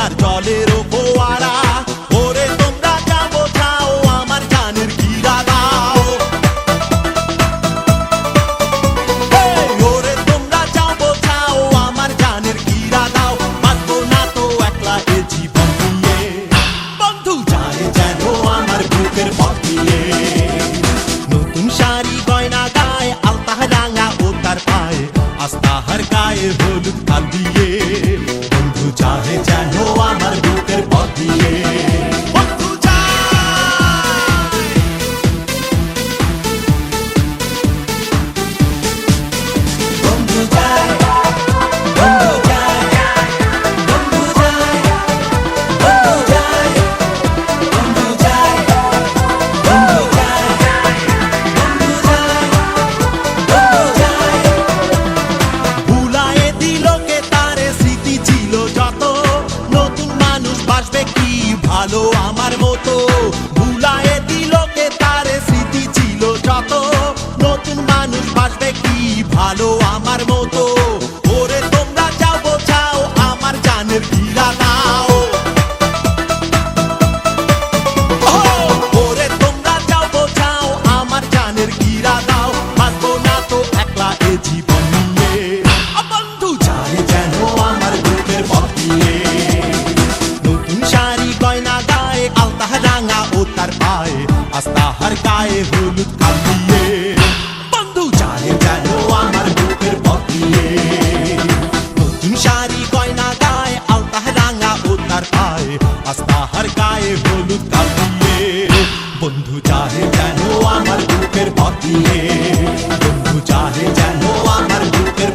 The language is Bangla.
যমুনার জলেরও ফোয়ারা। ওরে তোমরা যা বোঝাও আমার জানের গিরা দাও। ওরে তোমরা যা বোঝাও আমার জানের গিরা দাও। বাঁচবো না তো একলা এ জীবন নিয়ে, বন্ধু যায় যেন আমার বুকের পথ দিয়ে। নতুন শাড়ি গয়না গায়ে আলতা রাঙা ও তার পায়ে, আস্তাহার গায়ে হলুদ কাল দিয়ে। বন্ধু চাহে যেন আমার বুকের পথ দিয়ে। বন্ধু বন্ধু যায়, বন্ধু যায়, বন্ধু যায়, বন্ধু যায়, বন্ধু যায়, বন্ধু যায়, বন্ধু যায়, বন্ধু যায়। ভুলায়ে দিল কে তারে স্মৃতি ছিল যত, নতুন মানুষ বাসবে কি ভালো আমার মতো। ভুলায়ে দিল কে তারে স্মৃতি ছিল যত, নতুন মানুষ বাসবে কি ভালো আমার মতো। ওরে তোমরা যাও বোঝাও আমার জানের গিরা দাও। ওরে তোমরা যাও বোঝাও আমার জানের গিরা দাও। বাঁচবো না তো একলা এ জীবন নিয়ে, বন্ধু যায় যেন আমার বুকের পথ দিয়ে। নতুন শাড়ি গয়না গায়ে আলতা রাঙা ও তার পায়ে, আস্তাহার গায়ে হলুদ কাল দিয়ে। বন্ধু যায় যেন আমার বুকের পথ দিয়ে। নতুন শাড়ি গয়না গায়ে আলতা রাঙা ও তার পায়ে, আস্তাহার গায়ে হলুদ কাল দিয়ে। বন্ধু চাহে যেন আমার বুকের পথ দিয়ে। বন্ধু চাহে যেন আমার বুকের